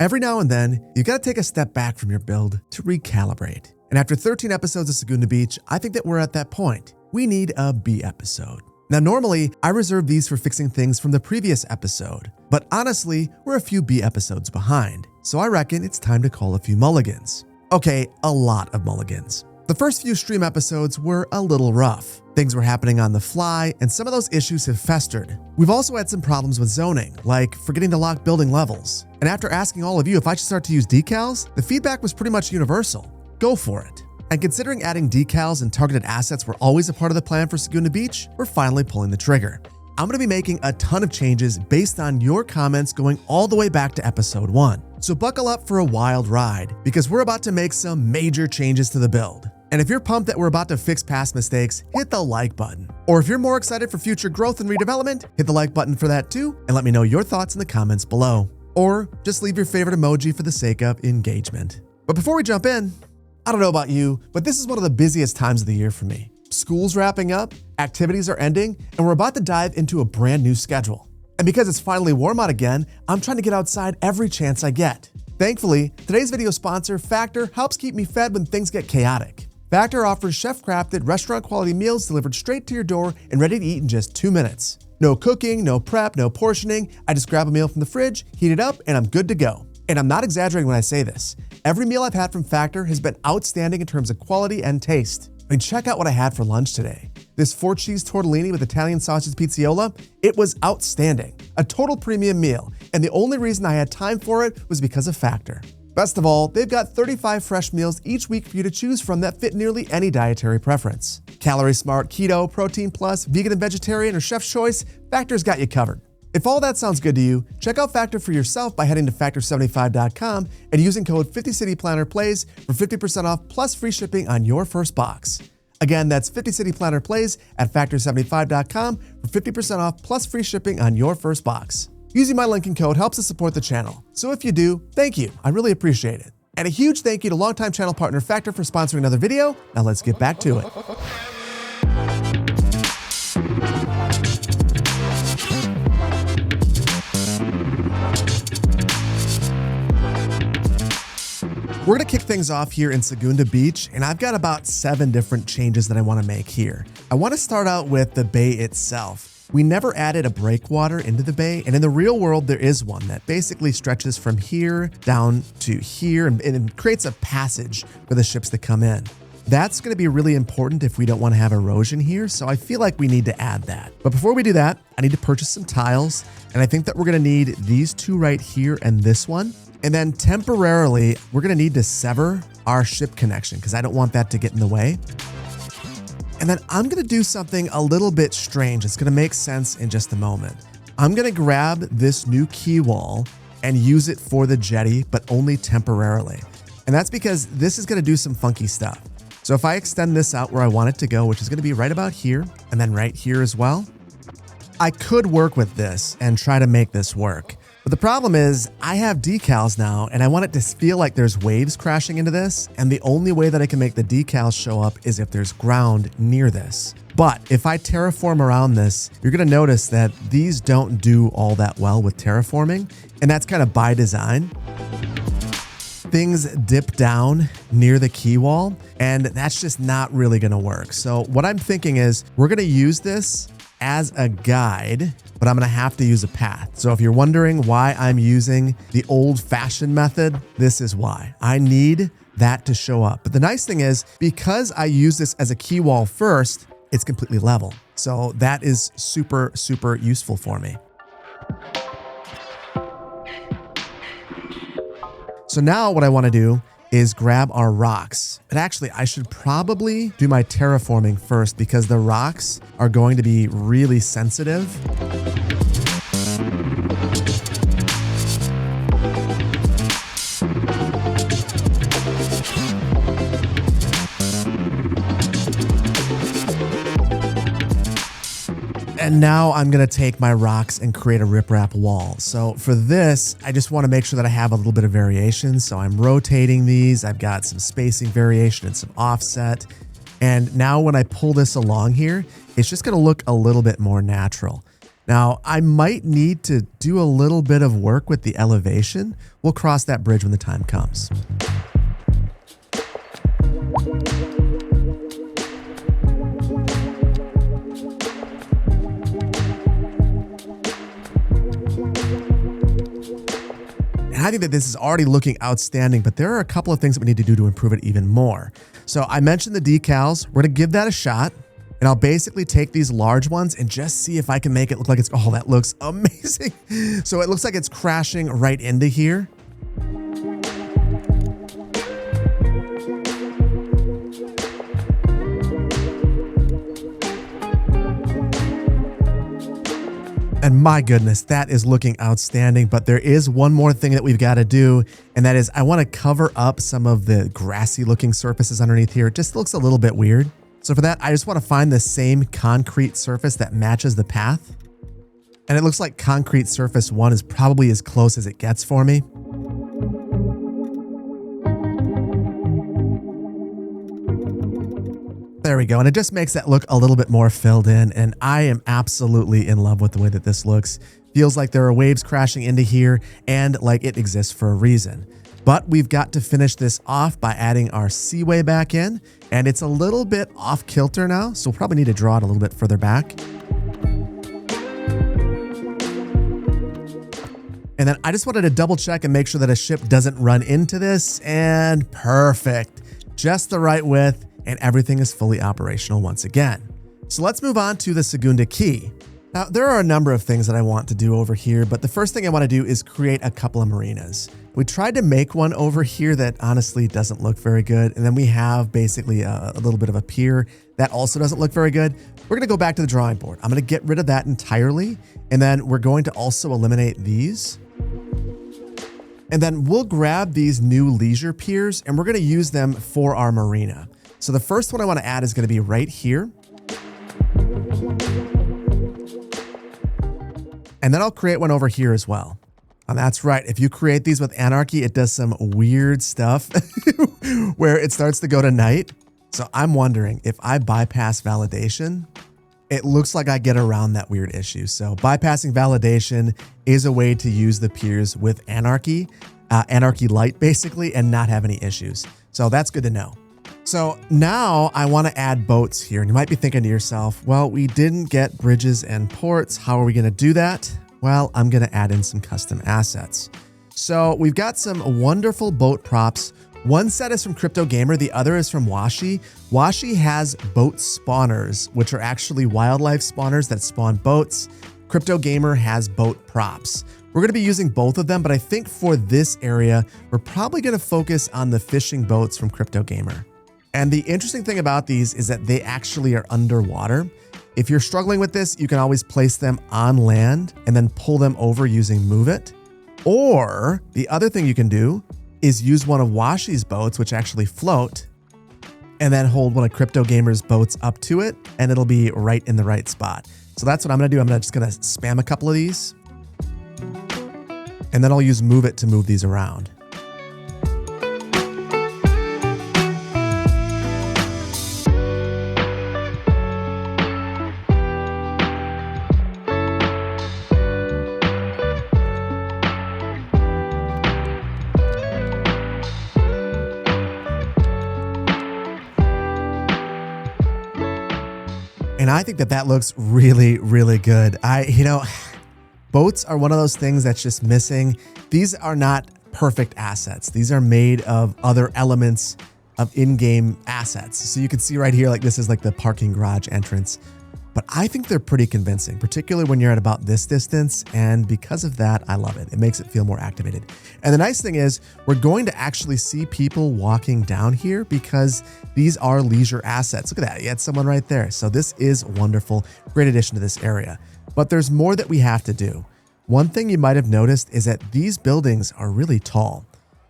Every now and then, you gotta take a step back from your build to recalibrate. And after 13 episodes of Segunda Beach, I think that we're at that point. We need a B episode. Now, normally, I reserve these for fixing things from the previous episode, but honestly, we're a few B episodes behind, so I reckon it's time to call a few mulligans. Okay, a lot of mulligans. The first few stream episodes were a little rough. Things were happening on the fly, and some of those issues have festered. We've also had some problems with zoning, like forgetting to lock building levels. And after asking all of you if I should start to use decals, the feedback was pretty much universal. Go for it. And considering adding decals and targeted assets were always a part of the plan for Segunda Beach, we're finally pulling the trigger. I'm going to be making a ton of changes based on your comments going all the way back to episode 1. So buckle up for a wild ride, because we're about to make some major changes to the build. And if you're pumped that we're about to fix past mistakes, hit the like button. Or if you're more excited for future growth and redevelopment, hit the like button for that too, and let me know your thoughts in the comments below. Or just leave your favorite emoji for the sake of engagement. But before we jump in, I don't know about you, but this is one of the busiest times of the year for me. School's wrapping up, activities are ending, and we're about to dive into a brand new schedule. And because it's finally warm out again, I'm trying to get outside every chance I get. Thankfully, today's video sponsor, Factor, helps keep me fed when things get chaotic. Factor offers chef-crafted, restaurant-quality meals delivered straight to your door and ready to eat in just 2 minutes. No cooking, no prep, no portioning. I just grab a meal from the fridge, heat it up, and I'm good to go. And I'm not exaggerating when I say this. Every meal I've had from Factor has been outstanding in terms of quality and taste. I mean, check out what I had for lunch today. This 4-cheese tortellini with Italian sausage pizziola, it was outstanding. A total premium meal, and the only reason I had time for it was because of Factor. Best of all, they've got 35 fresh meals each week for you to choose from that fit nearly any dietary preference. Calorie smart, keto, protein plus, vegan and vegetarian, or chef's choice, Factor's got you covered. If all that sounds good to you, check out Factor for yourself by heading to factor75.com and using code 50cityplannerplays for 50% off plus free shipping on your first box. Again, that's 50cityplannerplays at factor75.com for 50% off plus free shipping on your first box. Using my link and code helps us support the channel. So if you do, thank you. I really appreciate it. And a huge thank you to longtime channel partner Factor for sponsoring another video. Now let's get back to it. We're gonna kick things off here in Segunda Beach, and I've got about 7 different changes that I wanna make here. I wanna start out with the bay itself. We never added a breakwater into the bay, and in the real world, there is one that basically stretches from here down to here and it creates a passage for the ships that come in. That's gonna be really important if we don't wanna have erosion here, so I feel like we need to add that. But before we do that, I need to purchase some tiles, and I think that we're gonna need these 2 right here and this one. And then temporarily, we're gonna need to sever our ship connection because I don't want that to get in the way. And then I'm gonna do something a little bit strange. It's gonna make sense in just a moment. I'm gonna grab this new quay wall and use it for the jetty, but only temporarily. And that's because this is gonna do some funky stuff. So if I extend this out where I want it to go, which is gonna be right about here, and then right here as well, I could work with this and try to make this work. But the problem is I have decals now and I want it to feel like there's waves crashing into this. And the only way that I can make the decals show up is if there's ground near this. But if I terraform around this, you're gonna notice that these don't do all that well with terraforming. And that's kind of by design. Things dip down near the quay wall and that's just not really gonna work. So what I'm thinking is we're gonna use this as a guide, but I'm gonna have to use a path. So if you're wondering why I'm using the old-fashioned method, this is why. I need that to show up. But the nice thing is, because I use this as a quay wall first, it's completely level. So that is super, super useful for me. So now what I wanna do is grab our rocks. But actually, I should probably do my terraforming first because the rocks are going to be really sensitive. And now I'm gonna take my rocks and create a riprap wall. So for this, I just wanna make sure that I have a little bit of variation. So I'm rotating these. I've got some spacing variation and some offset. And now when I pull this along here, it's just gonna look a little bit more natural. Now, I might need to do a little bit of work with the elevation. We'll cross that bridge when the time comes. And I think that this is already looking outstanding, but there are a couple of things that we need to do to improve it even more. So I mentioned the decals. We're going to give that a shot. And I'll basically take these large ones and just see if I can make it look like it's, oh, that looks amazing. So it looks like it's crashing right into here. And my goodness, that is looking outstanding. But there is one more thing that we've got to do, and that is I want to cover up some of the grassy looking surfaces underneath here. It just looks a little bit weird. So for that, I just want to find the same concrete surface that matches the path. And it looks like concrete surface 1 is probably as close as it gets for me. There we go. And it just makes that look a little bit more filled in. And I am absolutely in love with the way that this looks. Feels like there are waves crashing into here and like it exists for a reason. But we've got to finish this off by adding our seaway back in. And it's a little bit off kilter now, so we'll probably need to draw it a little bit further back. And then I just wanted to double check and make sure that a ship doesn't run into this. And perfect. Just the right width, and everything is fully operational once again. So let's move on to the Segunda Key. Now, there are a number of things that I want to do over here, but the first thing I want to do is create a couple of marinas. We tried to make one over here that honestly doesn't look very good. And then we have basically a little bit of a pier that also doesn't look very good. We're going to go back to the drawing board. I'm going to get rid of that entirely. And then we're going to also eliminate these. And then we'll grab these new leisure piers and we're going to use them for our marina. So the first one I want to add is going to be right here. And then I'll create one over here as well. And that's right. If you create these with Anarchy, it does some weird stuff where it starts to go to night. So I'm wondering if I bypass validation, it looks like I get around that weird issue. So bypassing validation is a way to use the piers with Anarchy, Anarchy Light basically, and not have any issues. So that's good to know. So now I want to add boats here. And you might be thinking to yourself, well, we didn't get bridges and ports. How are we going to do that? Well, I'm going to add in some custom assets. So we've got some wonderful boat props. One set is from Crypto Gamer. The other is from Washi. Washi has boat spawners, which are actually wildlife spawners that spawn boats. Crypto Gamer has boat props. We're going to be using both of them, but I think for this area, we're probably going to focus on the fishing boats from Crypto Gamer. And the interesting thing about these is that they actually are underwater. If you're struggling with this, you can always place them on land and then pull them over using Move It. Or the other thing you can do is use one of Washi's boats, which actually float, and then hold one of Crypto Gamer's boats up to it, and it'll be right in the right spot. So that's what I'm going to do. I'm just going to spam a couple of these, and then I'll use Move It to move these around. And I think that that looks really, really good. Boats are one of those things that's just missing. These are not perfect assets. These are made of other elements of in-game assets. So you can see right here, like this is like the parking garage entrance. But I think they're pretty convincing, particularly when you're at about this distance. And because of that, I love it. It makes it feel more activated. And the nice thing is we're going to actually see people walking down here because these are leisure assets. Look at that. You had someone right there. So this is wonderful. Great addition to this area. But there's more that we have to do. One thing you might have noticed is that these buildings are really tall.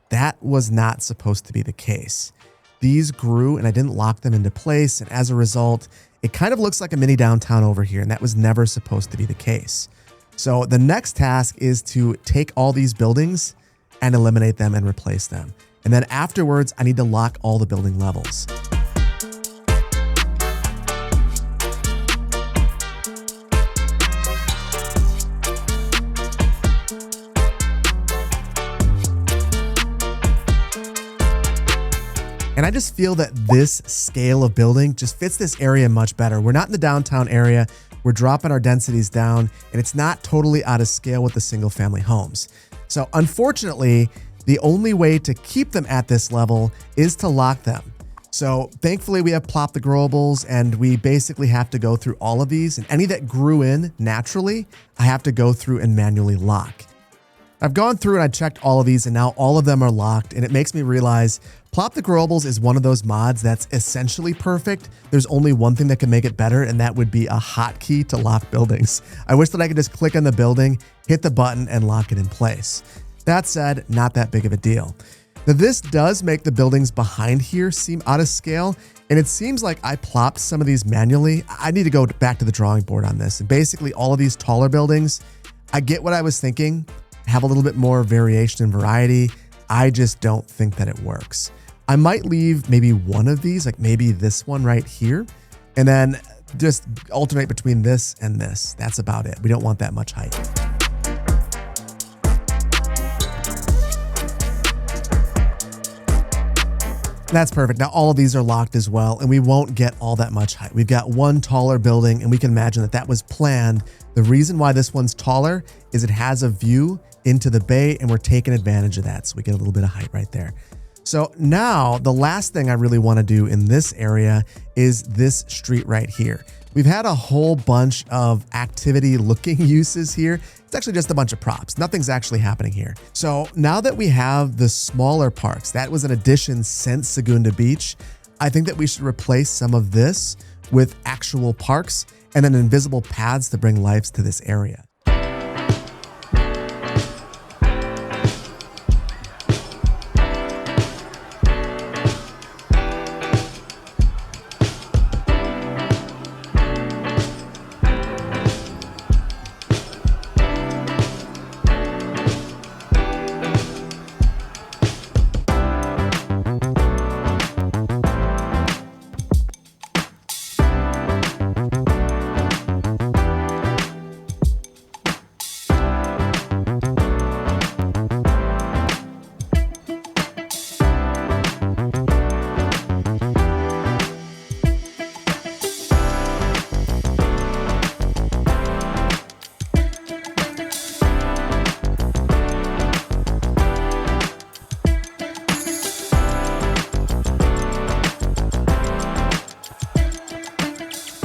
That was not supposed to be the case. These grew and I didn't lock them into place. And as a result, it kind of looks like a mini downtown over here, and that was never supposed to be the case. So the next task is to take all these buildings and eliminate them and replace them. And then afterwards, I need to lock all the building levels. And I just feel that this scale of building just fits this area much better. We're not in the downtown area. We're dropping our densities down, and it's not totally out of scale with the single family homes. So unfortunately, the only way to keep them at this level is to lock them. So thankfully we have plop the growables, and we basically have to go through all of these, and any that grew in naturally, I have to go through and manually lock. I've gone through and I checked all of these, and now all of them are locked, and it makes me realize plop the growables is one of those mods that's essentially perfect. There's only one thing that can make it better, and that would be a hotkey to lock buildings. I wish that I could just click on the building, hit the button, and lock it in place. That said, not that big of a deal. Now this does make the buildings behind here seem out of scale, and it seems like I plopped some of these manually. I need to go back to the drawing board on this. And basically all of these taller buildings, I get what I was thinking, have a little bit more variation and variety. I just don't think that it works. I might leave maybe one of these, like maybe this one right here, and then just alternate between this and this. That's about it. We don't want that much height. That's perfect. Now all of these are locked as well, and we won't get all that much height. We've got one taller building, and we can imagine that that was planned. The reason why this one's taller is it has a view into the bay, and we're taking advantage of that. So we get a little bit of height right there. So now the last thing I really want to do in this area is this street right here. We've had a whole bunch of activity looking uses here. It's actually just a bunch of props. Nothing's actually happening here. So now that we have the smaller parks, that was an addition since Segunda Beach, I think that we should replace some of this with actual parks and then invisible paths to bring lives to this area.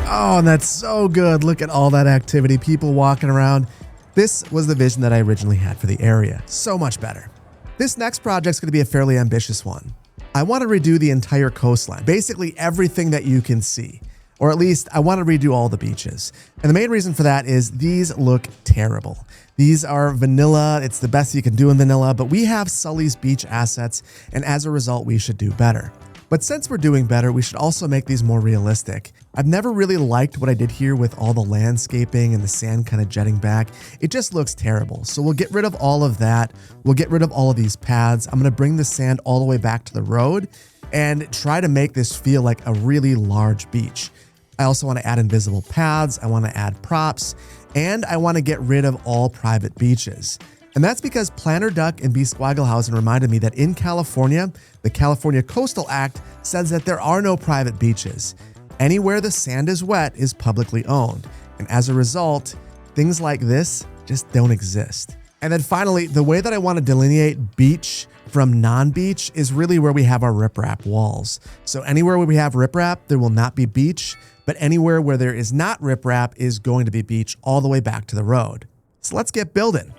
Oh, and that's so good. Look at all that activity, people walking around. This was the vision that I originally had for the area. So much better. This next project's going to be a fairly ambitious one. I want to redo the entire coastline, basically everything that you can see, or at least I want to redo all the beaches. And the main reason for that is these look terrible. These are vanilla. It's the best you can do in vanilla, but we have Sully's beach assets, and as a result, we should do better. But since we're doing better, we should also make these more realistic. I've never really liked what I did here with all the landscaping and the sand kind of jetting back. It just looks terrible. So we'll get rid of all of that. We'll get rid of all of these paths. I'm going to bring the sand all the way back to the road and try to make this feel like a really large beach. I also want to add invisible paths. I want to add props, and I want to get rid of all private beaches. And that's because Planner Duck and B. Squigglehausen reminded me that in California, the California Coastal Act says that there are no private beaches. Anywhere the sand is wet is publicly owned. And as a result, things like this just don't exist. And then finally, the way that I want to delineate beach from non-beach is really where we have our riprap walls. So anywhere where we have riprap, there will not be beach, but anywhere where there is not riprap is going to be beach all the way back to the road. So let's get building.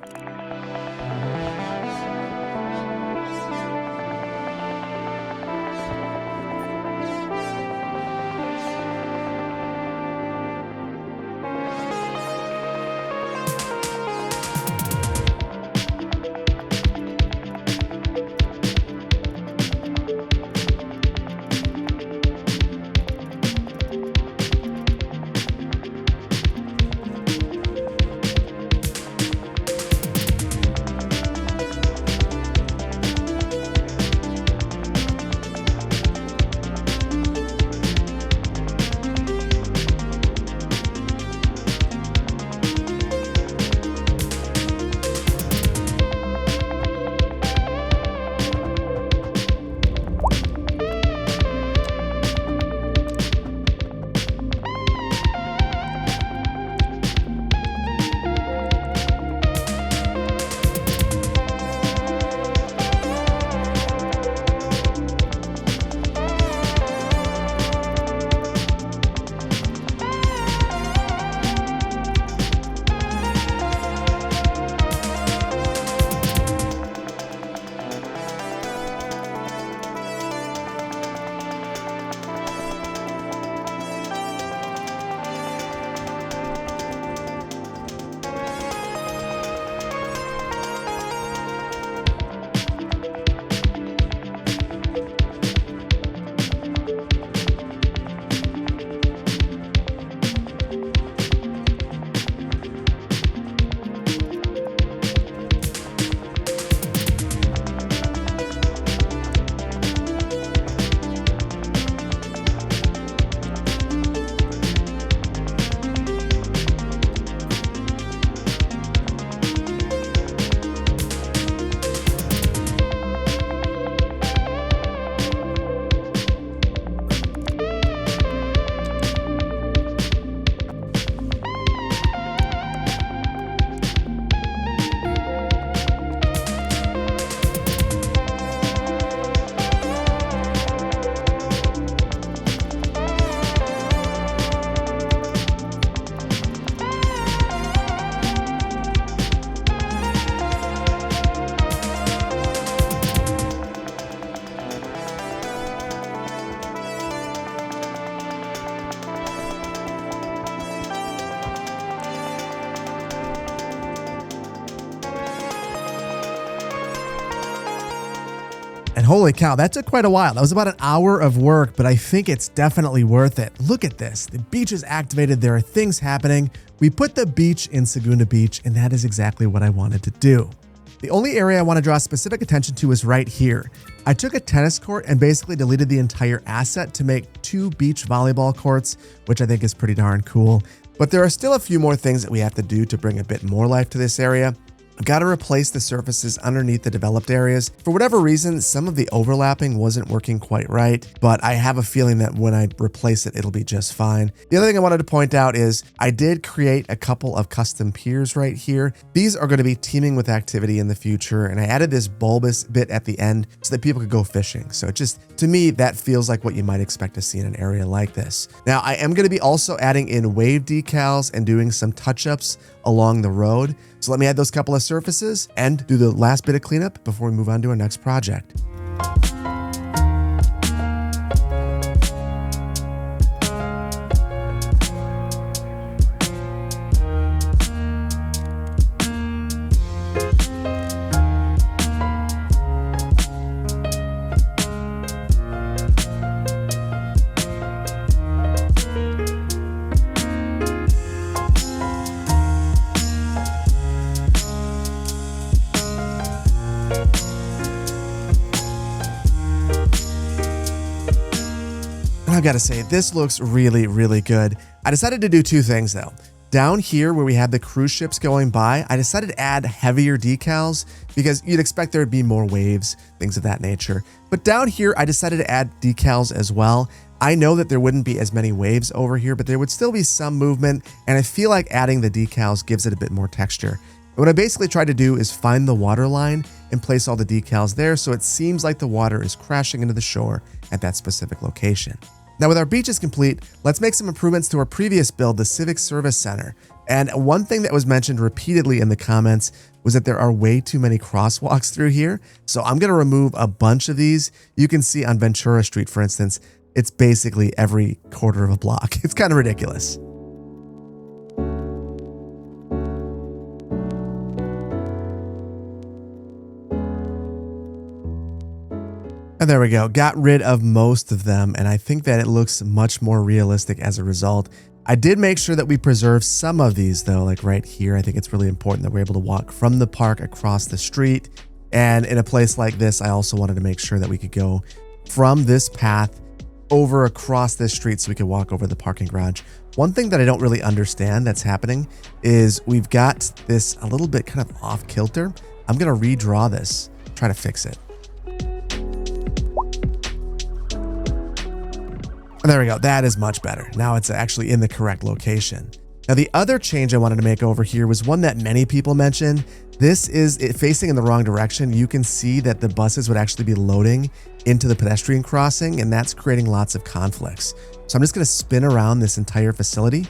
And holy cow, that took quite a while. That was about an hour of work, but I think it's definitely worth it. Look at this. The beach is activated. There are things happening. We put the beach in Segunda Beach, and that is exactly what I wanted to do. The only area I want to draw specific attention to is right here. I took a tennis court and basically deleted the entire asset to make 2 beach volleyball courts, which I think is pretty darn cool. But there are still a few more things that we have to do to bring a bit more life to this area. I've got to replace the surfaces underneath the developed areas. For whatever reason, some of the overlapping wasn't working quite right, but I have a feeling that when I replace it, it'll be just fine. The other thing I wanted to point out is I did create a couple of custom piers right here. These are going to be teeming with activity in the future, and I added this bulbous bit at the end so that people could go fishing. So it just, to me, that feels like what you might expect to see in an area like this. Now, I am going to be also adding in wave decals and doing some touch-ups along the road. So let me add those couple of surfaces and do the last bit of cleanup before we move on to our next project. I've got to say, this looks really, really good. I decided to do 2 things though. Down here where we have the cruise ships going by, I decided to add heavier decals because you'd expect there would be more waves, things of that nature. But down here, I decided to add decals as well. I know that there wouldn't be as many waves over here, but there would still be some movement, and I feel like adding the decals gives it a bit more texture. And what I basically tried to do is find the water line and place all the decals there so it seems like the water is crashing into the shore at that specific location. Now with our beaches complete, let's make some improvements to our previous build, the Civic Service Center. And one thing that was mentioned repeatedly in the comments was that there are way too many crosswalks through here. So I'm going to remove a bunch of these. You can see on Ventura Street, for instance, it's basically every quarter of a block. It's kind of ridiculous. And there we go. Got rid of most of them, and I think that it looks much more realistic as a result. I did make sure that we preserve some of these though, like right here. I think it's really important that we're able to walk from the park across the street. And in a place like this, I also wanted to make sure that we could go from this path over across this street so we could walk over the parking garage. One thing that I don't really understand that's happening is we've got this a little bit kind of off kilter. I'm going to redraw this, try to fix it. There we go. That is much better. Now it's actually in the correct location. Now the other change I wanted to make over here was one that many people mentioned. This is it facing in the wrong direction. You can see that the buses would actually be loading into the pedestrian crossing, and that's creating lots of conflicts. So I'm just going to spin around this entire facility.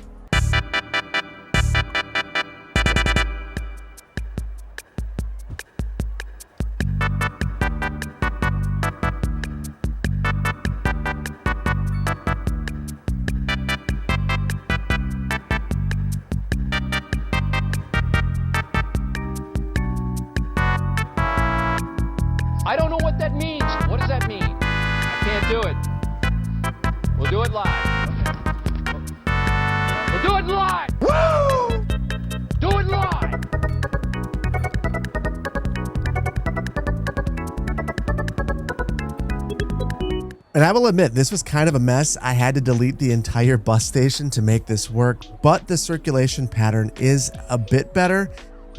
I don't know what that means. What does that mean? I can't do it. We'll do it live. We'll do it live. Woo! Do it live. And I will admit, this was kind of a mess. I had to delete the entire bus station to make this work, but the circulation pattern is a bit better.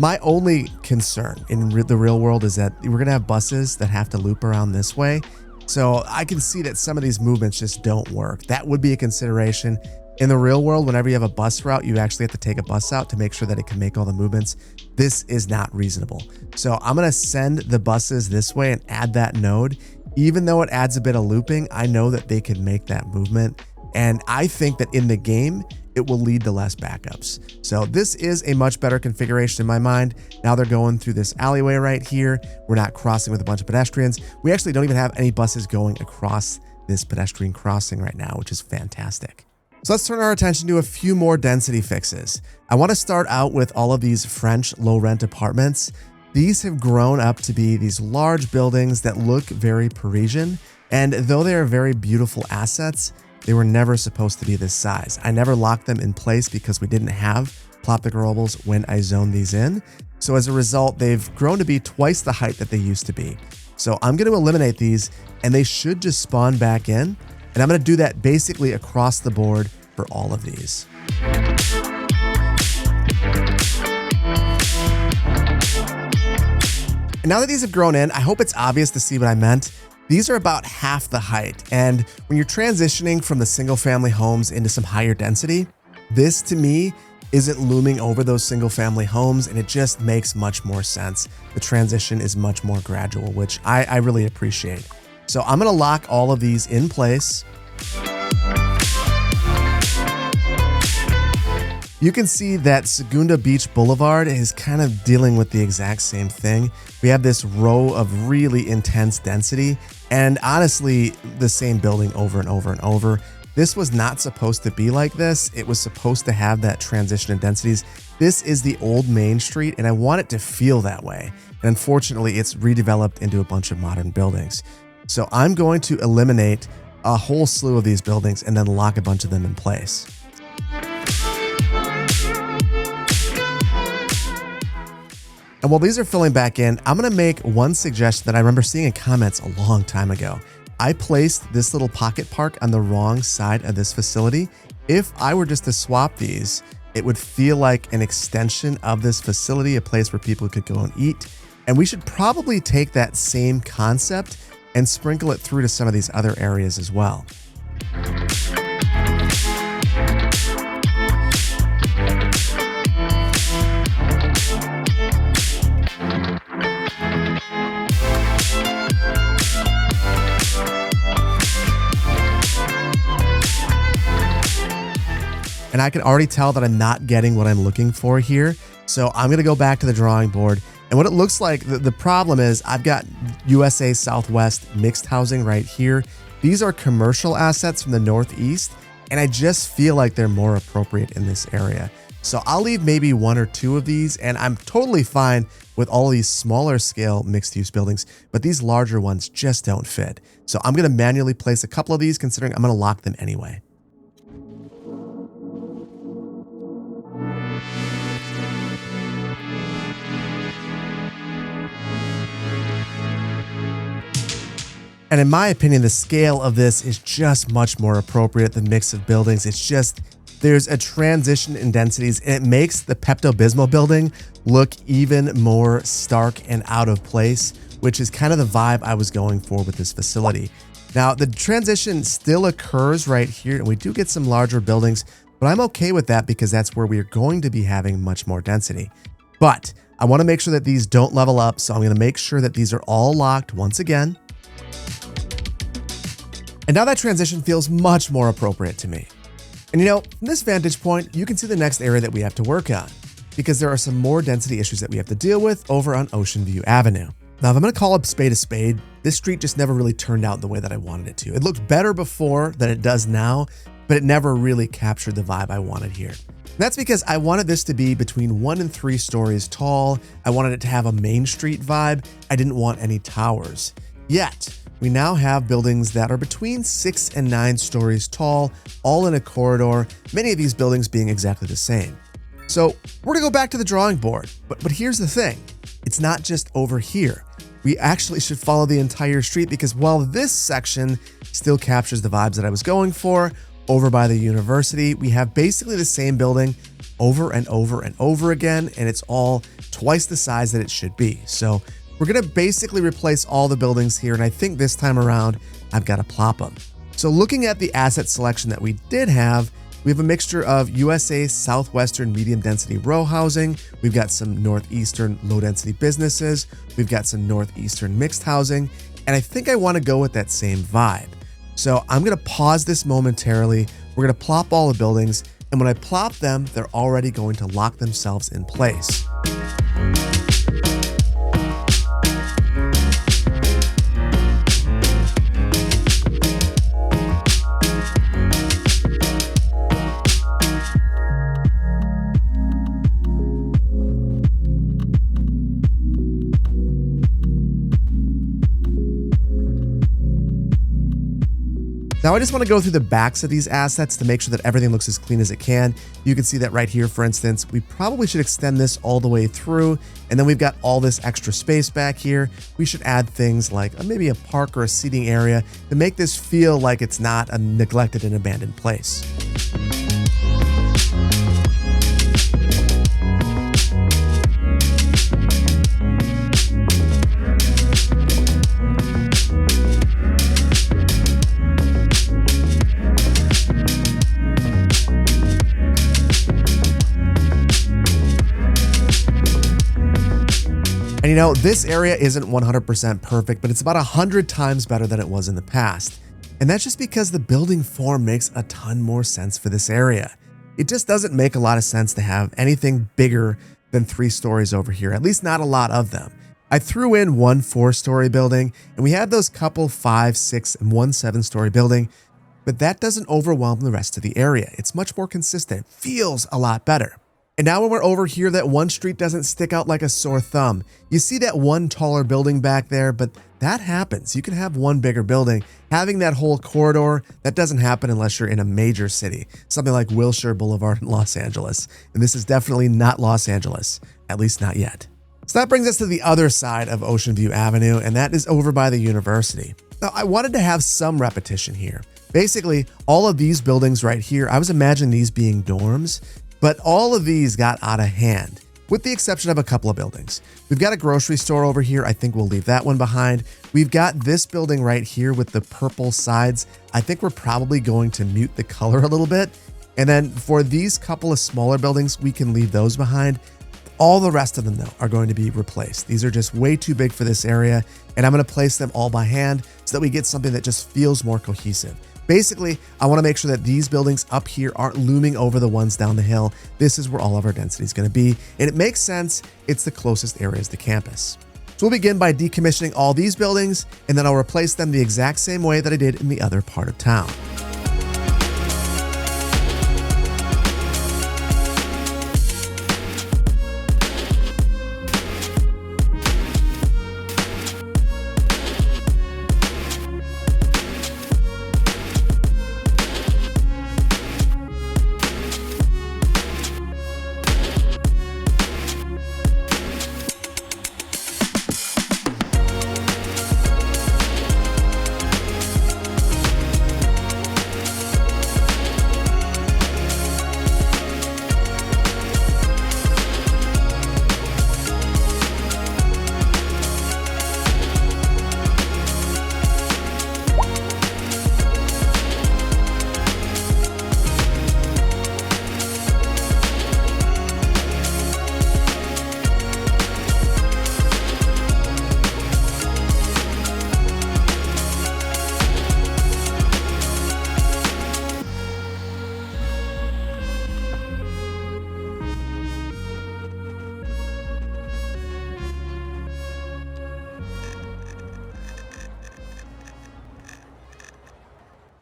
My only concern in the real world is that we're going to have buses that have to loop around this way. So I can see that some of these movements just don't work. That would be a consideration. In the real world, whenever you have a bus route, you actually have to take a bus out to make sure that it can make all the movements. This is not reasonable. So I'm going to send the buses this way and add that node. Even though it adds a bit of looping, I know that they can make that movement. And I think that in the game, it will lead to less backups. So this is a much better configuration in my mind. Now they're going through this alleyway right here. We're not crossing with a bunch of pedestrians. We actually don't even have any buses going across this pedestrian crossing right now, which is fantastic. So let's turn our attention to a few more density fixes. I want to start out with all of these French low rent apartments. These have grown up to be these large buildings that look very Parisian, and though they are very beautiful assets, they were never supposed to be this size. I never locked them in place because we didn't have plop decorables when I zoned these in. So as a result, they've grown to be twice the height that they used to be. So I'm going to eliminate these, and they should just spawn back in. And I'm going to do that basically across the board for all of these. And now that these have grown in, I hope it's obvious to see what I meant. These are about half the height. And when you're transitioning from the single family homes into some higher density, this to me isn't looming over those single family homes, and it just makes much more sense. The transition is much more gradual, which I really appreciate. So I'm going to lock all of these in place. You can see that Segunda Beach Boulevard is kind of dealing with the exact same thing. We have this row of really intense density, and honestly, the same building over and over and over. This was not supposed to be like this. It was supposed to have that transition in densities. This is the old Main Street, and I want it to feel that way. And unfortunately, it's redeveloped into a bunch of modern buildings. So I'm going to eliminate a whole slew of these buildings and then lock a bunch of them in place. And while these are filling back in, I'm going to make one suggestion that I remember seeing in comments a long time ago. I placed this little pocket park on the wrong side of this facility. If I were just to swap these, it would feel like an extension of this facility, a place where people could go and eat. And we should probably take that same concept and sprinkle it through to some of these other areas as well. And I can already tell that I'm not getting what I'm looking for here. So I'm going to go back to the drawing board. And what it looks like, the problem is I've got USA Southwest mixed housing right here. These are commercial assets from the Northeast, and I just feel like they're more appropriate in this area. So I'll leave maybe one or two of these, and I'm totally fine with all these smaller scale mixed use buildings, but these larger ones just don't fit. So I'm going to manually place a couple of these, considering I'm going to lock them anyway. And in my opinion, the scale of this is just much more appropriate, the mix of buildings. It's just, there's a transition in densities, and it makes the Pepto-Bismol building look even more stark and out of place, which is kind of the vibe I was going for with this facility. Now, the transition still occurs right here, and we do get some larger buildings, but I'm okay with that because that's where we are going to be having much more density. But I want to make sure that these don't level up, so I'm going to make sure that these are all locked once again. And now that transition feels much more appropriate to me. And from this vantage point, you can see the next area that we have to work on, because there are some more density issues that we have to deal with over on Ocean View Avenue. Now, if I'm going to call a spade, this street just never really turned out the way that I wanted it to. It looked better before than it does now, but it never really captured the vibe I wanted here. And that's because I wanted this to be between 1 and 3 stories tall. I wanted it to have a Main Street vibe. I didn't want any towers. Yet, we now have buildings that are between 6 and 9 stories tall, all in a corridor, many of these buildings being exactly the same. So we're gonna go back to the drawing board, but here's the thing. It's not just over here. We actually should follow the entire street, because while this section still captures the vibes that I was going for, over by the university, we have basically the same building over and over and over again, and it's all twice the size that it should be. So we're going to basically replace all the buildings here, and I think this time around, I've got to plop them. So looking at the asset selection that we did have, we have a mixture of USA Southwestern medium density row housing. We've got some Northeastern low density businesses. We've got some Northeastern mixed housing, and I think I want to go with that same vibe. So I'm going to pause this momentarily. We're going to plop all the buildings, and when I plop them, they're already going to lock themselves in place. Now I just want to go through the backs of these assets to make sure that everything looks as clean as it can. You can see that right here, for instance. We probably should extend this all the way through, and then we've got all this extra space back here. We should add things like maybe a park or a seating area to make this feel like it's not a neglected and abandoned place. And you know, this area isn't 100% perfect, but it's about 100 times better than it was in the past. And that's just because the building form makes a ton more sense for this area. It just doesn't make a lot of sense to have anything bigger than 3 stories over here, at least not a lot of them. I threw in one 4-story building, and we had those couple 5, 6, and one 7-story building, but that doesn't overwhelm the rest of the area. It's much more consistent, feels a lot better. And now when we're over here, that one street doesn't stick out like a sore thumb. You see that one taller building back there, but that happens. You can have one bigger building. Having that whole corridor, that doesn't happen unless you're in a major city, something like Wilshire Boulevard in Los Angeles. And this is definitely not Los Angeles, at least not yet. So that brings us to the other side of Ocean View Avenue, and that is over by the university. Now, I wanted to have some repetition here. Basically, all of these buildings right here, I was imagining these being dorms, but all of these got out of hand, with the exception of a couple of buildings. We've got a grocery store over here. I think we'll leave that one behind. We've got this building right here with the purple sides. I think we're probably going to mute the color a little bit. And then for these couple of smaller buildings, we can leave those behind. All the rest of them, though, are going to be replaced. These are just way too big for this area, and I'm going to place them all by hand so that we get something that just feels more cohesive. Basically, I want to make sure that these buildings up here aren't looming over the ones down the hill. This is where all of our density is going to be, and it makes sense. It's the closest areas to campus. So we'll begin by decommissioning all these buildings, and then I'll replace them the exact same way that I did in the other part of town.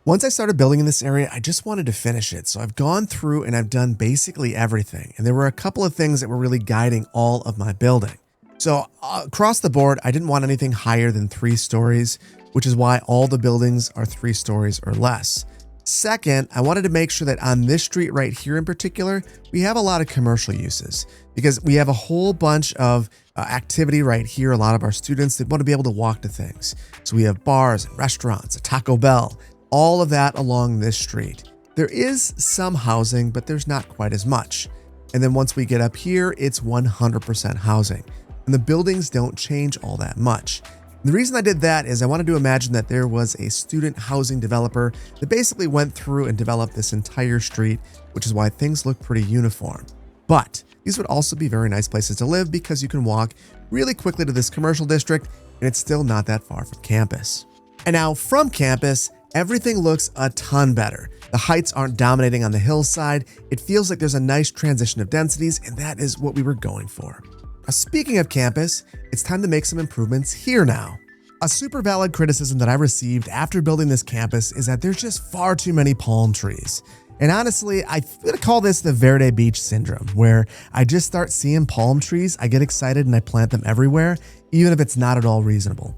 Once I started building in this area, I just wanted to finish it. So I've gone through and I've done basically everything. And there were a couple of things that were really guiding all of my building. So across the board, I didn't want anything higher than 3 stories, which is why all the buildings are 3 stories or less. Second, I wanted to make sure that on this street right here in particular, we have a lot of commercial uses because we have a whole bunch of activity right here. A lot of our students, they want to be able to walk to things. So we have bars and restaurants, a Taco Bell, all of that along this street. There is some housing, but there's not quite as much. And then once we get up here, it's 100% housing. And the buildings don't change all that much. And the reason I did that is I wanted to imagine that there was a student housing developer that basically went through and developed this entire street, which is why things look pretty uniform. But these would also be very nice places to live because you can walk really quickly to this commercial district and it's still not that far from campus. And now from campus, everything looks a ton better. The heights aren't dominating on the hillside. It feels like there's a nice transition of densities, and that is what we were going for. Now, speaking of campus, it's time to make some improvements here now. A super valid criticism that I received after building this campus is that there's just far too many palm trees. And honestly, I'm gonna call this the Verde Beach syndrome, where I just start seeing palm trees, I get excited and I plant them everywhere, even if it's not at all reasonable.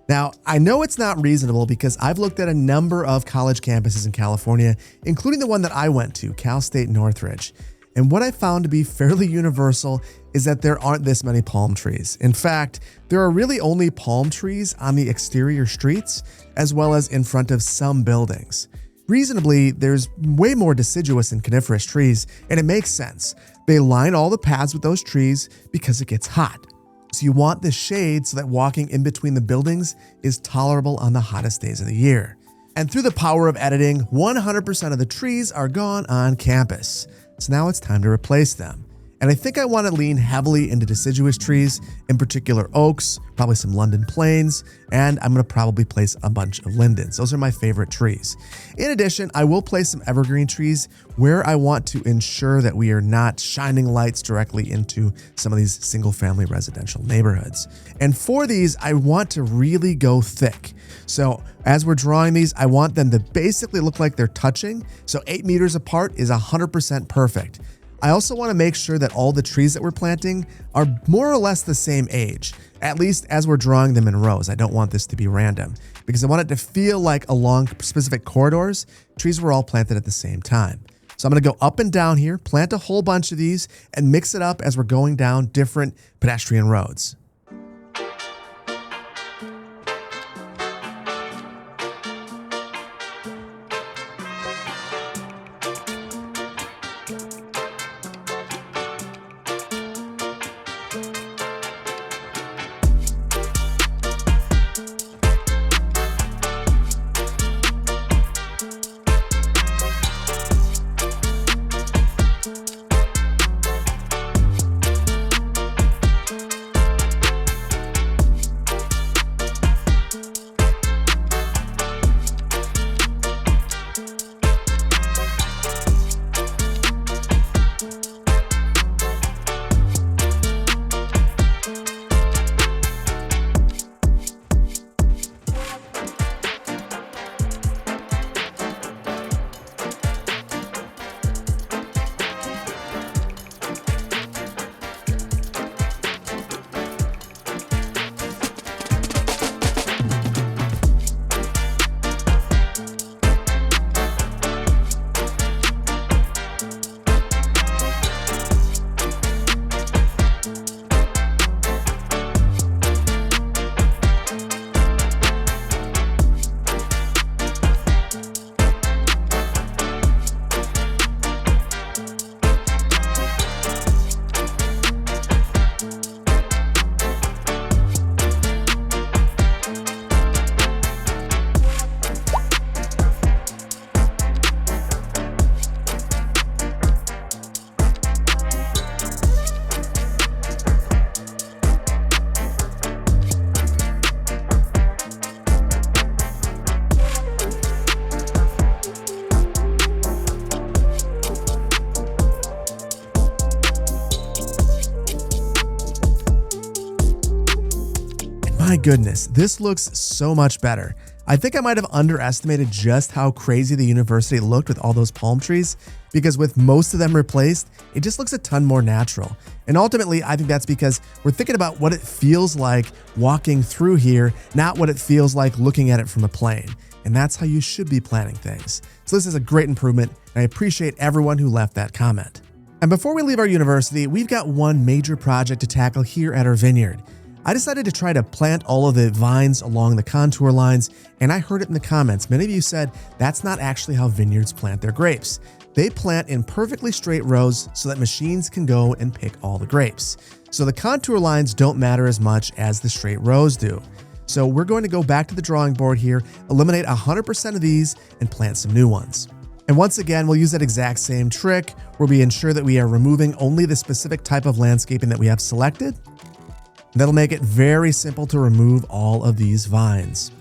Now, I know it's not reasonable because I've looked at a number of college campuses in California, including the one that I went to, Cal State Northridge. And what I found to be fairly universal is that there aren't this many palm trees. In fact, there are really only palm trees on the exterior streets, as well as in front of some buildings. Reasonably, there's way more deciduous and coniferous trees, and it makes sense. They line all the paths with those trees because it gets hot. So you want the shade so that walking in between the buildings is tolerable on the hottest days of the year. And through the power of editing, 100% of the trees are gone on campus. So now it's time to replace them. And I think I want to lean heavily into deciduous trees, in particular oaks, probably some London planes, and I'm going to probably place a bunch of lindens. Those are my favorite trees. In addition, I will place some evergreen trees where I want to ensure that we are not shining lights directly into some of these single-family residential neighborhoods. And for these, I want to really go thick. So as we're drawing these, I want them to basically look like they're touching. So 8 meters apart is 100% perfect. I also want to make sure that all the trees that we're planting are more or less the same age, at least as we're drawing them in rows. I don't want this to be random because I want it to feel like along specific corridors, trees were all planted at the same time. So I'm going to go up and down here, plant a whole bunch of these, and mix it up as we're going down different pedestrian roads. My goodness, this looks so much better. I think I might have underestimated just how crazy the university looked with all those palm trees, because with most of them replaced, it just looks a ton more natural. And ultimately, I think that's because we're thinking about what it feels like walking through here, not what it feels like looking at it from a plane. And that's how you should be planning things. So this is a great improvement, and I appreciate everyone who left that comment. And before we leave our university, we've got one major project to tackle here at our vineyard. I decided to try to plant all of the vines along the contour lines, and I heard it in the comments. Many of you said that's not actually how vineyards plant their grapes. They plant in perfectly straight rows so that machines can go and pick all the grapes. So the contour lines don't matter as much as the straight rows do. So we're going to go back to the drawing board here, eliminate 100% of these, and plant some new ones. And once again, we'll use that exact same trick where we ensure that we are removing only the specific type of landscaping that we have selected. That'll make it very simple to remove all of these vines.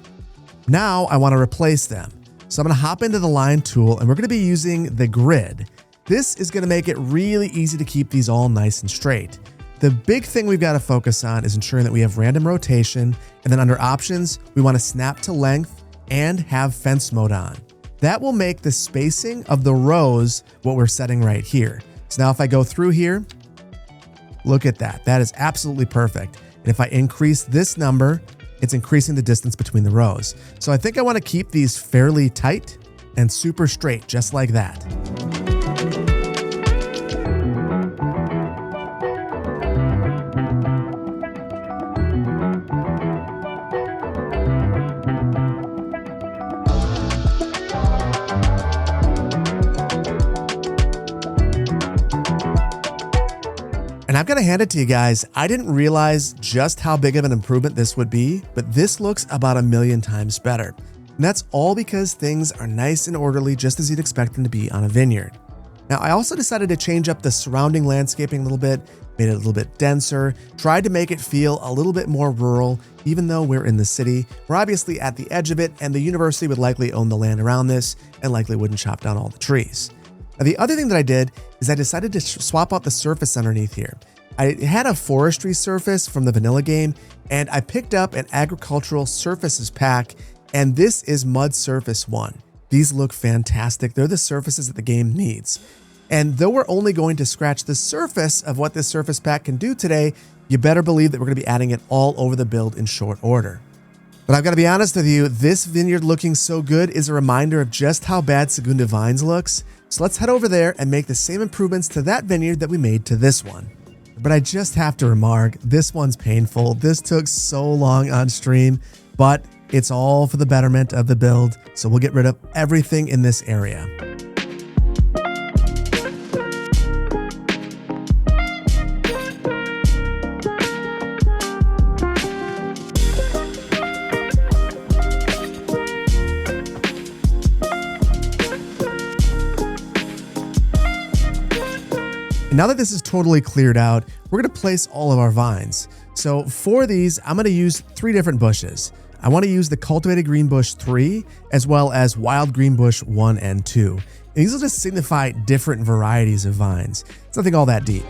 Now I want to replace them. So I'm going to hop into the line tool, and we're going to be using the grid. This is going to make it really easy to keep these all nice and straight. The big thing we've got to focus on is ensuring that we have random rotation, and then under options, we want to snap to length and have fence mode on. That will make the spacing of the rows what we're setting right here. So now if I go through here, look at that. That is absolutely perfect. And if I increase this number it's increasing the distance between the rows. So I think I want to keep these fairly tight and super straight, just like that. And I've got to hand it to you guys, I didn't realize just how big of an improvement this would be, but this looks about 1,000,000 times better. And that's all because things are nice and orderly, just as you'd expect them to be on a vineyard. Now, I also decided to change up the surrounding landscaping a little bit, made it a little bit denser, tried to make it feel a little bit more rural, even though we're in the city. We're obviously at the edge of it, and the university would likely own the land around this and likely wouldn't chop down all the trees. Now, the other thing that I did is I decided to swap out the surface underneath here. I had a forestry surface from the vanilla game, and I picked up an agricultural surfaces pack, and this is Mud Surface 1. These look fantastic. They're the surfaces that the game needs. And though we're only going to scratch the surface of what this surface pack can do today, you better believe that we're going to be adding it all over the build in short order. But I've got to be honest with you, this vineyard looking so good is a reminder of just how bad Segunda Vines looks. So let's head over there and make the same improvements to that vineyard that we made to this one. But I just have to remark, this one's painful. This took so long on stream, but it's all for the betterment of the build. So we'll get rid of everything in this area. Now that this is totally cleared out, we're going to place all of our vines. So for these, I'm going to use 3 different bushes. I want to use the cultivated green bush 3, as well as wild green bush 1 and 2. And these will just signify different varieties of vines. It's nothing all that deep.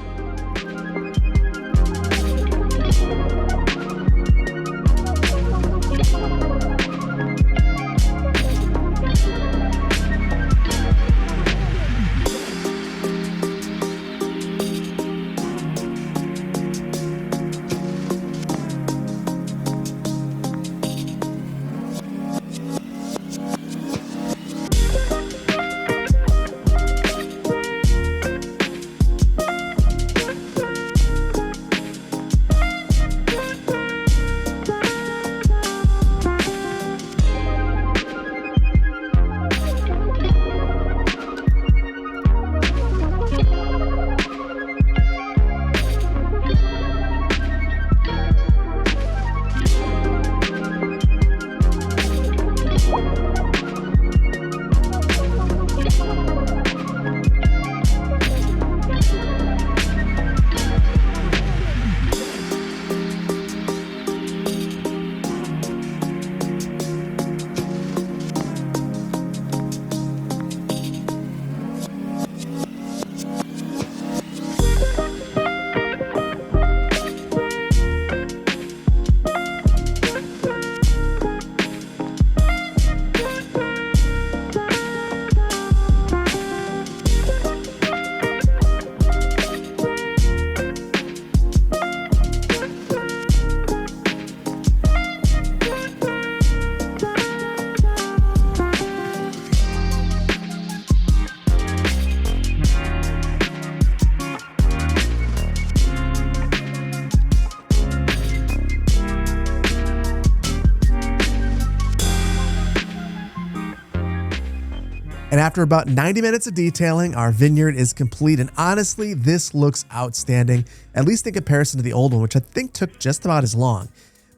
And after about 90 minutes of detailing, our vineyard is complete. And honestly, this looks outstanding, at least in comparison to the old one, which I think took just about as long.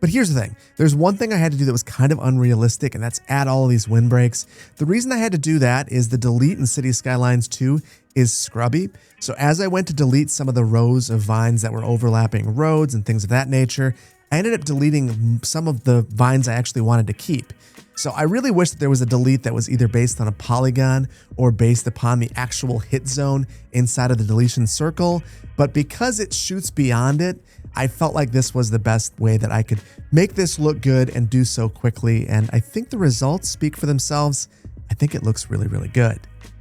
But here's the thing. There's one thing I had to do that was kind of unrealistic, and that's add all of these windbreaks. The reason I had to do that is the delete in City Skylines 2 is scrubby. So as I went to delete some of the rows of vines that were overlapping roads and things of that nature, I ended up deleting some of the vines I actually wanted to keep. So I really wish that there was a delete that was either based on a polygon or based upon the actual hit zone inside of the deletion circle. But because it shoots beyond it, I felt like this was the best way that I could make this look good and do so quickly. And I think the results speak for themselves. I think it looks really, really good.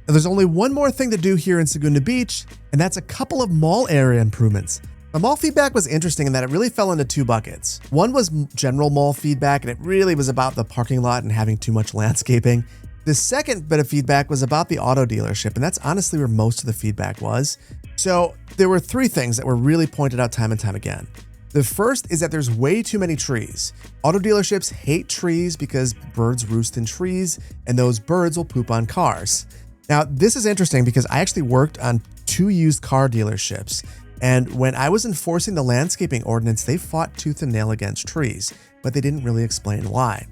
Now, there's only one more thing to do here in Segunda Beach, and that's a couple of mall area improvements. The mall feedback was interesting in that it really fell into two buckets. One was general mall feedback, and it really was about the parking lot and having too much landscaping. The second bit of feedback was about the auto dealership, and that's honestly where most of the feedback was. So there were three things that were really pointed out time and time again. The first is that there's way too many trees. Auto dealerships hate trees because birds roost in trees, and those birds will poop on cars. Now, this is interesting because I actually worked on 2 used car dealerships, and when I was enforcing the landscaping ordinance, they fought tooth and nail against trees, but they didn't really explain why.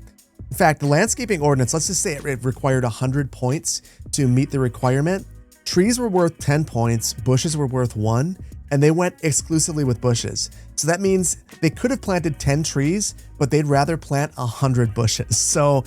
In fact, the landscaping ordinance, let's just say it required 100 points to meet the requirement. Trees were worth 10 points, bushes were worth 1, and they went exclusively with bushes. So that means they could have planted 10 trees, but they'd rather plant 100 bushes. So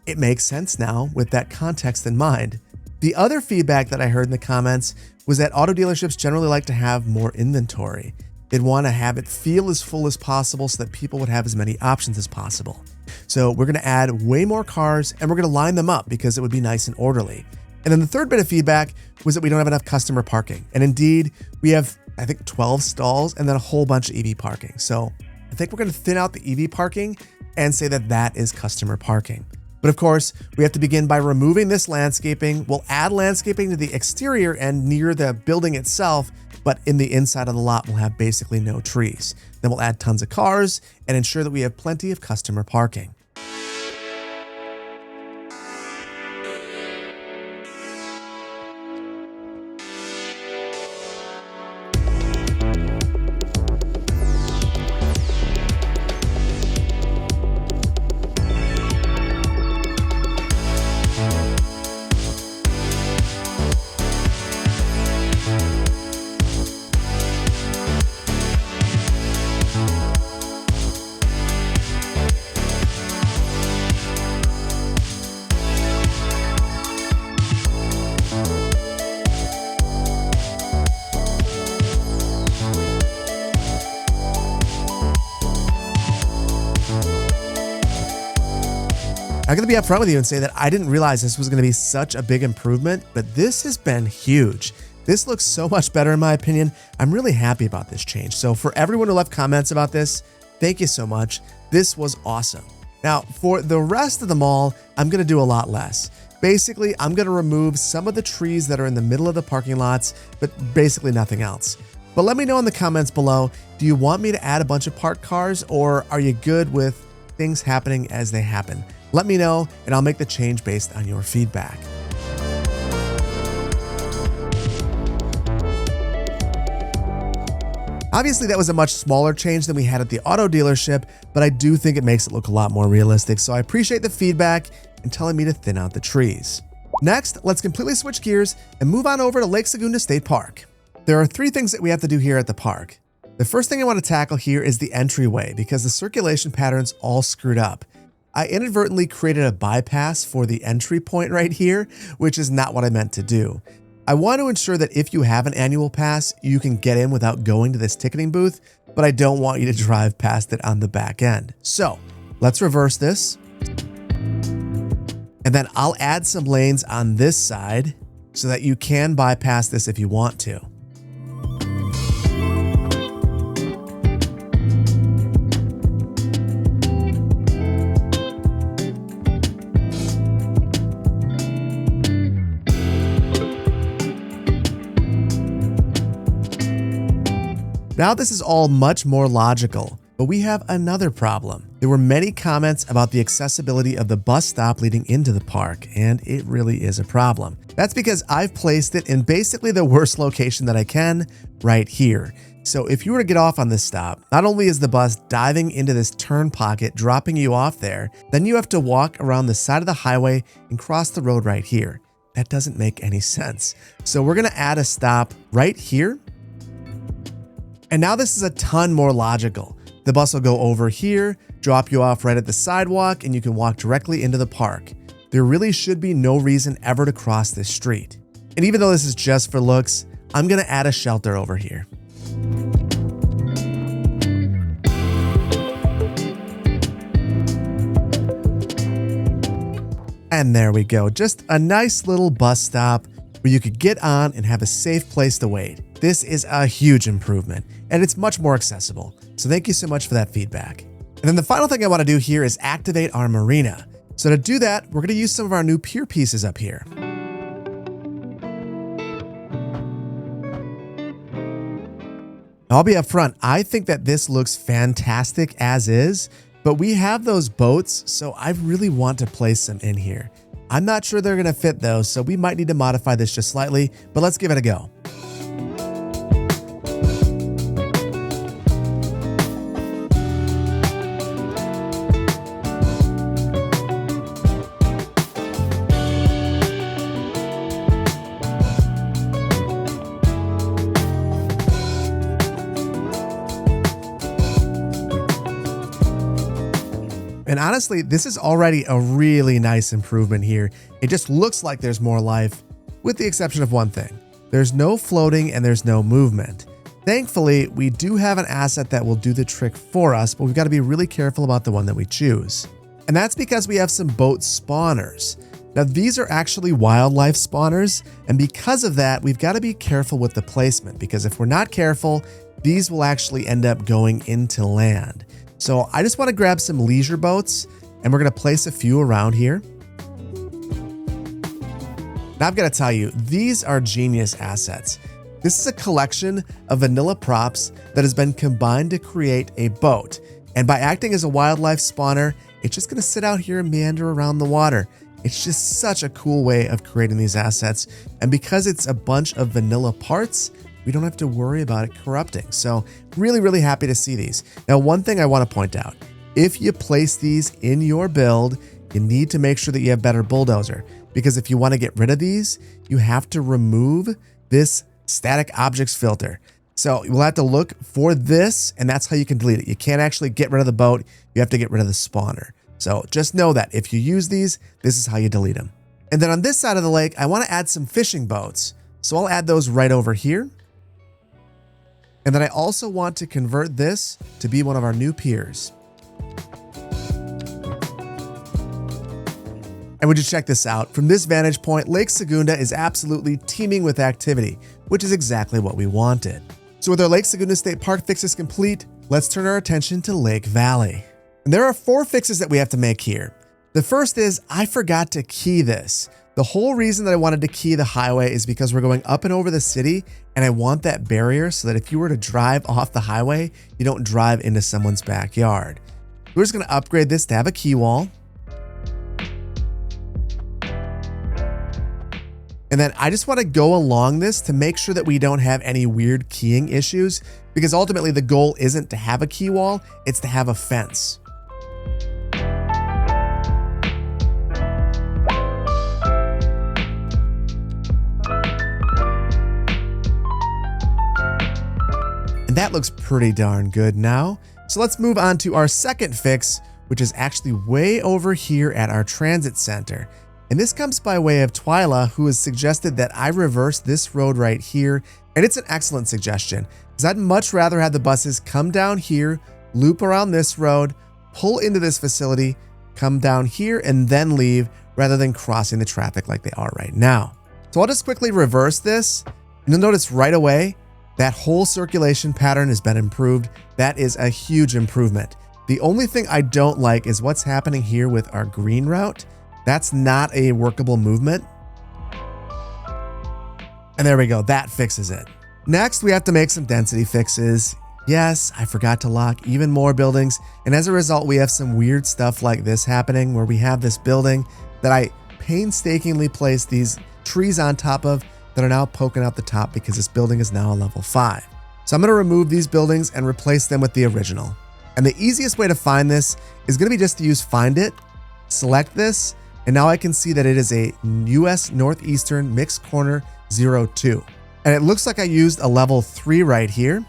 it makes sense now with that context in mind. The other feedback that I heard in the comments was that auto dealerships generally like to have more inventory. They'd want to have it feel as full as possible so that people would have as many options as possible. So we're going to add way more cars and we're going to line them up because it would be nice and orderly. And then the third bit of feedback was that we don't have enough customer parking. And indeed, we have, I think, 12 stalls and then a whole bunch of EV parking. So I think we're going to thin out the EV parking and say that that is customer parking. But of course, we have to begin by removing this landscaping. We'll add landscaping to the exterior and near the building itself, but in the inside of the lot, we'll have basically no trees. Then we'll add tons of cars and ensure that we have plenty of customer parking. I'm going to be upfront with you and say that I didn't realize this was going to be such a big improvement, but this has been huge. This looks so much better in my opinion. I'm really happy about this change. So for everyone who left comments about this, thank you so much. This was awesome. Now for the rest of the mall, I'm going to do a lot less. Basically, I'm going to remove some of the trees that are in the middle of the parking lots, but basically nothing else. But let me know in the comments below, do you want me to add a bunch of parked cars or are you good with things happening as they happen? Let me know and I'll make the change based on your feedback. Obviously, that was a much smaller change than we had at the auto dealership, but I do think it makes it look a lot more realistic. So I appreciate the feedback and telling me to thin out the trees. Next, let's completely switch gears and move on over to Lake Segunda State Park. There are 3 things that we have to do here at the park. The first thing I want to tackle here is the entryway because the circulation pattern's all screwed up. I inadvertently created a bypass for the entry point right here, which is not what I meant to do. I want to ensure that if you have an annual pass, you can get in without going to this ticketing booth, but I don't want you to drive past it on the back end. So let's reverse this. And then I'll add some lanes on this side so that you can bypass this if you want to. Now this is all much more logical, but we have another problem. There were many comments about the accessibility of the bus stop leading into the park, and it really is a problem. That's because I've placed it in basically the worst location that I can, right here. So if you were to get off on this stop, not only is the bus diving into this turn pocket, dropping you off there, then you have to walk around the side of the highway and cross the road right here. That doesn't make any sense. So we're gonna add a stop right here. And now this is a ton more logical. The bus will go over here, drop you off right at the sidewalk, and you can walk directly into the park. There really should be no reason ever to cross this street. And even though this is just for looks, I'm gonna add a shelter over here. And there we go, just a nice little bus stop where you could get on and have a safe place to wait. This is a huge improvement, and it's much more accessible. So thank you so much for that feedback. And then the final thing I want to do here is activate our marina. So to do that, we're going to use some of our new pier pieces up here. I'll be upfront, I think that this looks fantastic as is, but we have those boats, so I really want to place some in here. I'm not sure they're going to fit though, so we might need to modify this just slightly, but let's give it a go. And honestly, this is already a really nice improvement here. It just looks like there's more life, with the exception of one thing. There's no floating and there's no movement. Thankfully, we do have an asset that will do the trick for us, but we've got to be really careful about the one that we choose. And that's because we have some boat spawners. Now, these are actually wildlife spawners, and because of that, we've got to be careful with the placement, because if we're not careful, these will actually end up going into land. So I just want to grab some leisure boats, and we're going to place a few around here. Now I've got to tell you, these are genius assets. This is a collection of vanilla props that has been combined to create a boat. And by acting as a wildlife spawner, it's just going to sit out here and meander around the water. It's just such a cool way of creating these assets. And because it's a bunch of vanilla parts, we don't have to worry about it corrupting. So really, really happy to see these. Now, one thing I want to point out, if you place these in your build, you need to make sure that you have better bulldozer, because if you want to get rid of these, you have to remove this static objects filter. So we'll have to look for this, and that's how you can delete it. You can't actually get rid of the boat. You have to get rid of the spawner. So just know that if you use these, this is how you delete them. And then on this side of the lake, I want to add some fishing boats. So I'll add those right over here. And then I also want to convert this to be one of our new piers. And would you check this out? From this vantage point, Lake Segunda is absolutely teeming with activity, which is exactly what we wanted. So with our Lake Segunda State Park fixes complete, let's turn our attention to Lake Valley. And there are 4 fixes that we have to make here. The first is, I forgot to key this. The whole reason that I wanted to key the highway is because we're going up and over the city, and I want that barrier so that if you were to drive off the highway, you don't drive into someone's backyard. We're just going to upgrade this to have a key wall. And then I just want to go along this to make sure that we don't have any weird keying issues, because ultimately the goal isn't to have a key wall, it's to have a fence. And that looks pretty darn good now. So let's move on to our second fix, which is actually way over here at our transit center. And this comes by way of Twyla, who has suggested that I reverse this road right here. And it's an excellent suggestion, because I'd much rather have the buses come down here, loop around this road, pull into this facility, come down here, and then leave, rather than crossing the traffic like they are right now. So I'll just quickly reverse this, and you'll notice right away, that whole circulation pattern has been improved. That is a huge improvement. The only thing I don't like is what's happening here with our green route. That's not a workable movement. And there we go, that fixes it. Next, we have to make some density fixes. Yes, I forgot to lock even more buildings. And as a result, we have some weird stuff like this happening, where we have this building that I painstakingly placed these trees on top of that are now poking out the top because this building is now a level 5. So I'm going to remove these buildings and replace them with the original. And the easiest way to find this is going to be just to use Find It, select this, and now I can see that it is a US Northeastern Mixed Corner 02. And it looks like I used a level 3 right here.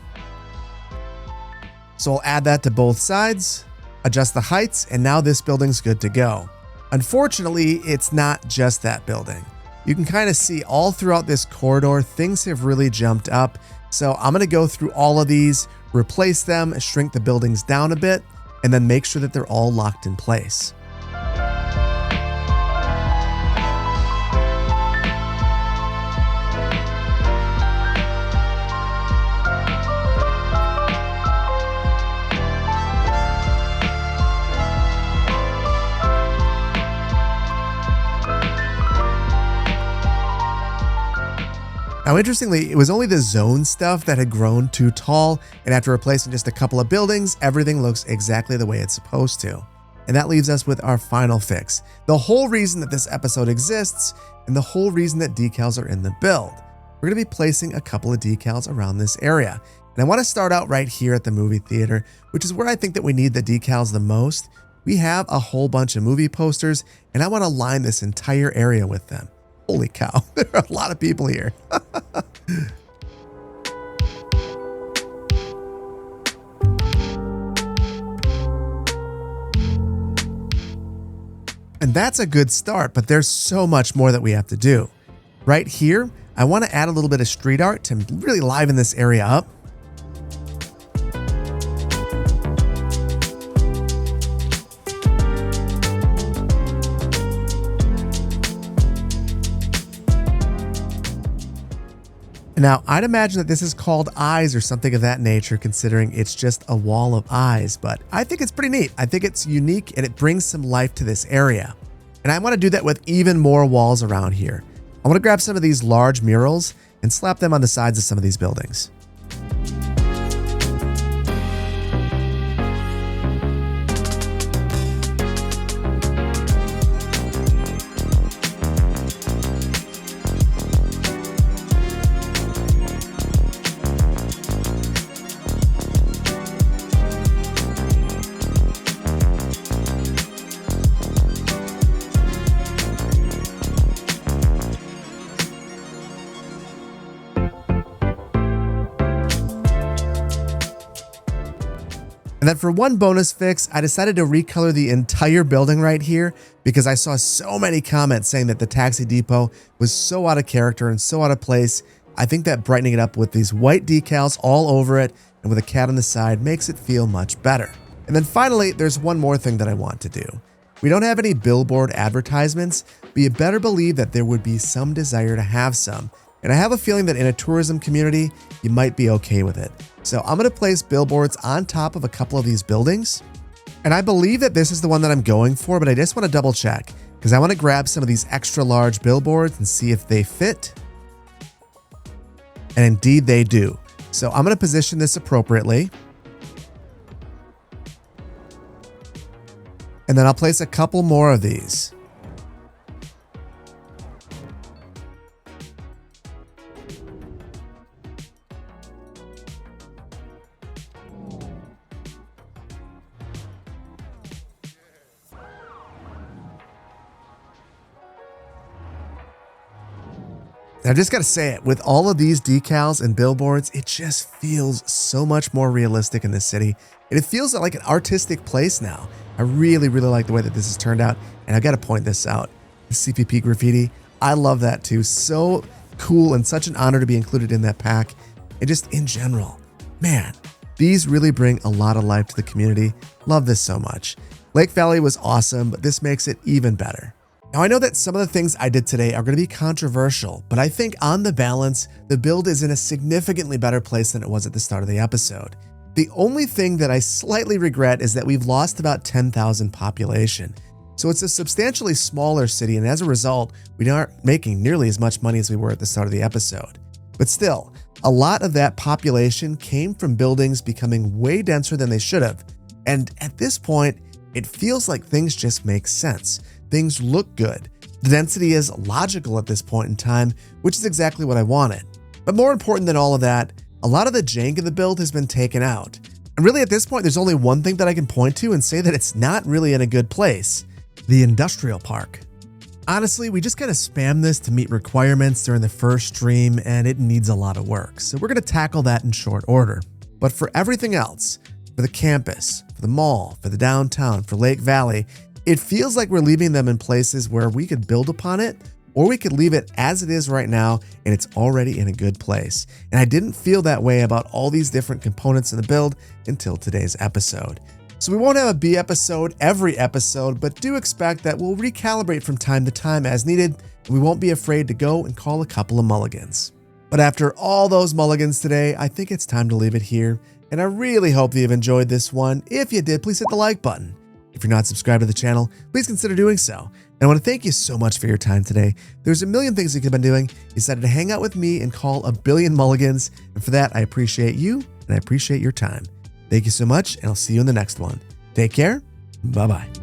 So I'll add that to both sides, adjust the heights, and now this building's good to go. Unfortunately, it's not just that building. You can kind of see all throughout this corridor, things have really jumped up. So I'm going to go through all of these, replace them, shrink the buildings down a bit, and then make sure that they're all locked in place. Now, interestingly, it was only the zone stuff that had grown too tall, and after replacing just a couple of buildings, everything looks exactly the way it's supposed to. And that leaves us with our final fix. The whole reason that this episode exists, and the whole reason that decals are in the build. We're going to be placing a couple of decals around this area. And I want to start out right here at the movie theater, which is where I think that we need the decals the most. We have a whole bunch of movie posters, and I want to line this entire area with them. Holy cow, there are a lot of people here. And that's a good start, but there's so much more that we have to do. Right here, I want to add a little bit of street art to really liven this area up. Now, I'd imagine that this is called eyes or something of that nature, considering it's just a wall of eyes, but I think it's pretty neat. I think it's unique and it brings some life to this area. And I want to do that with even more walls around here. I want to grab some of these large murals and slap them on the sides of some of these buildings. And then for one bonus fix, I decided to recolor the entire building right here because I saw so many comments saying that the taxi depot was so out of character and so out of place. I think that brightening it up with these white decals all over it and with a cat on the side makes it feel much better. And then finally, there's one more thing that I want to do. We don't have any billboard advertisements, but you better believe that there would be some desire to have some. And I have a feeling that in a tourism community, you might be okay with it. So I'm going to place billboards on top of a couple of these buildings. And I believe that this is the one that I'm going for, but I just want to double check because I want to grab some of these extra large billboards and see if they fit. And indeed they do. So I'm going to position this appropriately. And then I'll place a couple more of these. And I just got to say it, with all of these decals and billboards, it just feels so much more realistic in this city. And it feels like an artistic place now. I really, really like the way that this has turned out. And I got to point this out. The CPP graffiti, I love that too. So cool and such an honor to be included in that pack. And just in general, man, these really bring a lot of life to the community. Love this so much. Lake Valley was awesome, but this makes it even better. Now, I know that some of the things I did today are going to be controversial, but I think on the balance, the build is in a significantly better place than it was at the start of the episode. The only thing that I slightly regret is that we've lost about 10,000 population. So it's a substantially smaller city, and as a result, we aren't making nearly as much money as we were at the start of the episode. But still, a lot of that population came from buildings becoming way denser than they should have. And at this point, it feels like things just make sense. Things look good. The density is logical at this point in time, which is exactly what I wanted. But more important than all of that, a lot of the jank in the build has been taken out. And really at this point, there's only one thing that I can point to and say that it's not really in a good place: the industrial park. Honestly, we just gotta spam this to meet requirements during the first stream, and it needs a lot of work. So we're gonna tackle that in short order. But for everything else, for the campus, for the mall, for the downtown, for Lake Valley, it feels like we're leaving them in places where we could build upon it, or we could leave it as it is right now and it's already in a good place. And I didn't feel that way about all these different components in the build until today's episode. So we won't have a B episode every episode, but do expect that we'll recalibrate from time to time as needed. We won't be afraid to go and call a couple of mulligans. But after all those mulligans today, I think it's time to leave it here. And I really hope that you've enjoyed this one. If you did, please hit the like button. If you're not subscribed to the channel, please consider doing so. And I want to thank you so much for your time today. There's a million things you could have been doing. You decided to hang out with me and call a billion mulligans. And for that, I appreciate you and I appreciate your time. Thank you so much, and I'll see you in the next one. Take care. Bye-bye.